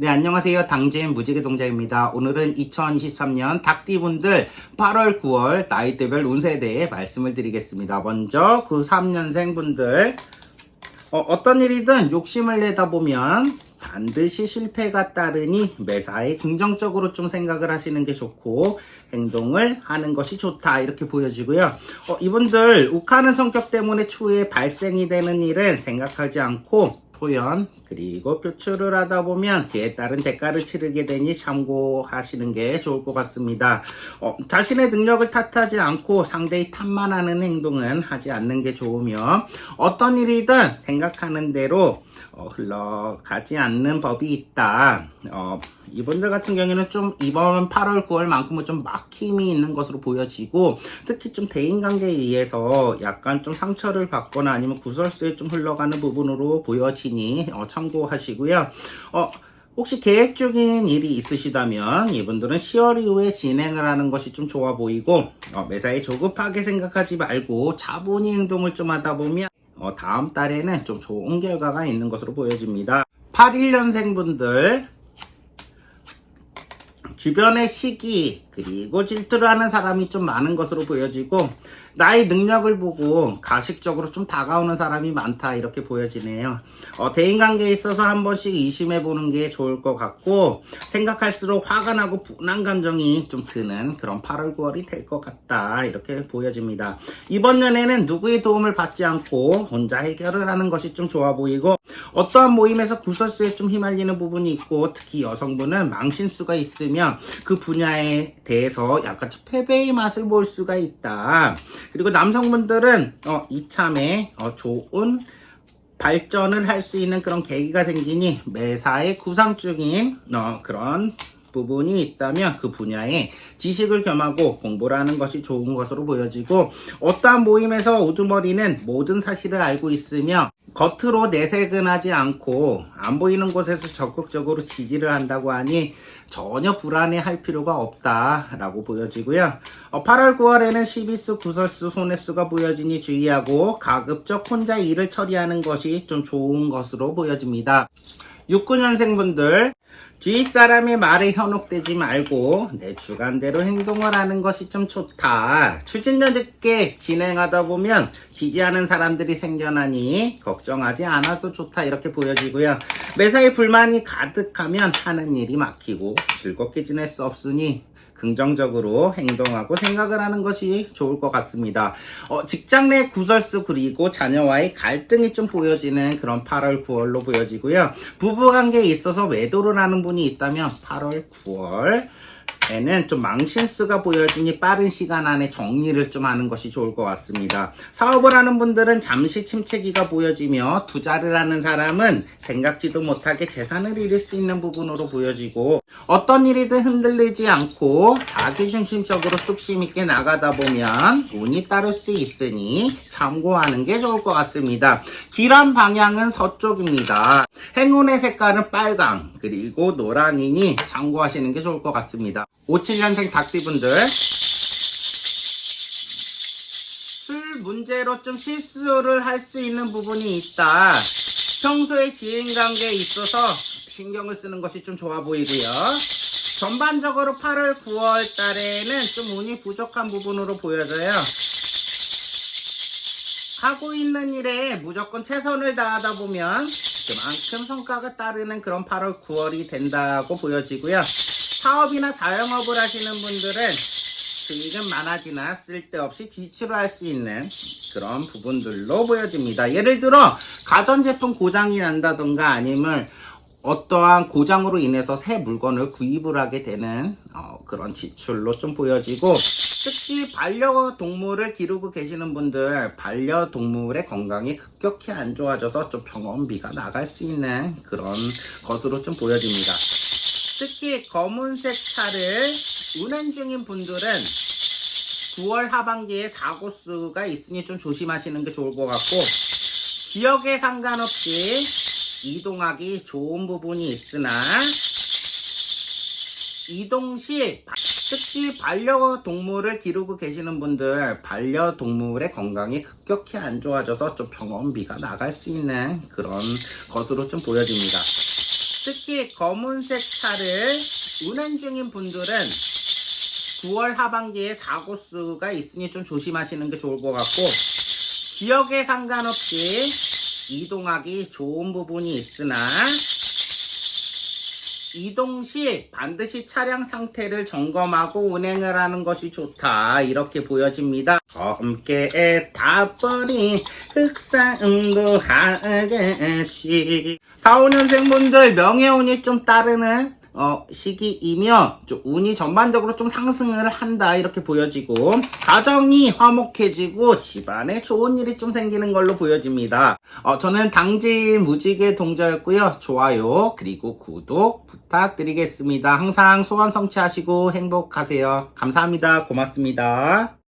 네, 안녕하세요. 당진 무지개동자입니다. 오늘은 2023년 닭띠분들 8월, 9월 나이대별 운세에 대해 말씀을 드리겠습니다. 먼저 93년생 분들 어떤 일이든 욕심을 내다 보면 반드시 실패가 따르니 매사에 긍정적으로 좀 생각을 하시는 게 좋고 행동을 하는 것이 좋다 이렇게 보여지고요. 이분들 욱하는 성격 때문에 추후에 발생이 되는 일은 생각하지 않고 표현 그리고 표출을 하다 보면 그에 따른 대가를 치르게 되니 참고하시는 게 좋을 것 같습니다. 자신의 능력을 탓하지 않고 상대의 탓만 하는 행동은 하지 않는 게 좋으며 어떤 일이든 생각하는 대로 흘러가지 않는 법이 있다. 이분들 같은 경우에는 좀 이번 8월, 9월만큼은 좀 막힘이 있는 것으로 보여지고 특히 좀 대인관계에 의해서 약간 좀 상처를 받거나 아니면 구설수에 좀 흘러가는 부분으로 보여지니 참고하시고요. 혹시 계획 중인 일이 있으시다면 이분들은 10월 이후에 진행을 하는 것이 좀 좋아 보이고 매사에 조급하게 생각하지 말고 차분히 행동을 좀 하다 보면 다음 달에는 좀 좋은 결과가 있는 것으로 보여집니다. 81년생 분들 주변의 시기 그리고 질투를 하는 사람이 좀 많은 것으로 보여지고 나의 능력을 보고 가식적으로 좀 다가오는 사람이 많다 이렇게 보여지네요. 대인관계에 있어서 한 번씩 의심해 보는 게 좋을 것 같고 생각할수록 화가 나고 분한 감정이 좀 드는 그런 8월 9월이 될 것 같다 이렇게 보여집니다. 이번 연에는 누구의 도움을 받지 않고 혼자 해결을 하는 것이 좀 좋아 보이고 어떠한 모임에서 구설수에 좀 휘말리는 부분이 있고 특히 여성분은 망신수가 있으면 그 분야에 대해서 약간 패배의 맛을 볼 수가 있다. 그리고 남성분들은 이참에 좋은 발전을 할 수 있는 그런 계기가 생기니 매사에 구상 중인 그런 부분이 있다면 그 분야에 지식을 겸하고 공부를 하는 것이 좋은 것으로 보여지고 어떠한 모임에서 우두머리는 모든 사실을 알고 있으며 겉으로 내색은 하지 않고 안 보이는 곳에서 적극적으로 지지를 한다고 하니 전혀 불안해할 필요가 없다라고 보여지고요. 8월 9월에는 시비수, 구설수, 손해수가 보여지니 주의하고 가급적 혼자 일을 처리하는 것이 좀 좋은 것으로 보여집니다. 69년생 분들 주위 사람의 말에 현혹되지 말고 내 주관대로 행동을 하는 것이 좀 좋다. 추진력 있게 진행하다 보면 지지하는 사람들이 생겨나니 걱정하지 않아도 좋다 이렇게 보여지고요. 매사에 불만이 가득하면 하는 일이 막히고 즐겁게 지낼 수 없으니 긍정적으로 행동하고 생각을 하는 것이 좋을 것 같습니다. 직장 내 구설수 그리고 자녀와의 갈등이 좀 보여지는 그런 8월 9월로 보여지고요. 부부관계에 있어서 외도를 하는 분이 있다면 8월 9월에는 좀 망신수가 보여지니 빠른 시간 안에 정리를 좀 하는 것이 좋을 것 같습니다. 사업을 하는 분들은 잠시 침체기가 보여지며 투자를 하는 사람은 생각지도 못하게 재산을 잃을 수 있는 부분으로 보여지고 어떤 일이든 흔들리지 않고 자기중심적으로 뚝심 있게 나가다 보면 운이 따를 수 있으니 참고하는 게 좋을 것 같습니다. 길한 방향은 서쪽입니다. 행운의 색깔은 빨강 그리고 노란이니 참고하시는 게 좋을 것 같습니다. 57년생 닭띠분들 술 문제로 좀 실수를 할 수 있는 부분이 있다. 평소에 지인관계에 있어서 신경을 쓰는 것이 좀 좋아 보이고요. 전반적으로 8월 9월 달에는 좀 운이 부족한 부분으로 보여져요. 하고 있는 일에 무조건 최선을 다하다 보면 그만큼 성과가 따르는 그런 8월 9월이 된다고 보여지고요. 사업이나 자영업을 하시는 분들은 수익은 많아지나 쓸데없이 지출을 할 수 있는 그런 부분들로 보여집니다. 예를 들어 가전제품 고장이 난다던가 아니면 어떠한 고장으로 인해서 새 물건을 구입을 하게 되는 그런 지출로 좀 보여지고 특히 반려동물을 기르고 계시는 분들 반려동물의 건강이 급격히 안 좋아져서 좀 병원비가 나갈 수 있는 그런 것으로 좀 보여집니다. 특히 검은색 차를 운행 중인 분들은 9월 하반기에 사고수가 있으니 좀 조심하시는 게 좋을 것 같고 지역에 상관없이 이동하기 좋은 부분이 있으나 이동 시 특히 반려동물을 기르고 계시는 분들 반려동물의 건강이 급격히 안 좋아져서 좀 병원비가 나갈 수 있는 그런 것으로 좀 보여집니다. 특히 검은색 차를 운행 중인 분들은 9월 하반기에 사고 수가 있으니 좀 조심하시는 게 좋을 것 같고, 지역에 상관없이 이동하기 좋은 부분이 있으나 이동 시 반드시 차량 상태를 점검하고 운행을 하는 것이 좋다, 이렇게 보여집니다. 함께 타버린 흑상도 하겠시. 4, 5년생분들 명예운이 좀 따르는 시기이며 좀 운이 전반적으로 좀 상승을 한다, 이렇게 보여지고, 가정이 화목해지고 집안에 좋은 일이 좀 생기는 걸로 보여집니다. 저는 당진 무지개 동자였고요. 좋아요 그리고 구독 부탁드리겠습니다. 항상 소원 성취하시고 행복하세요. 감사합니다. 고맙습니다.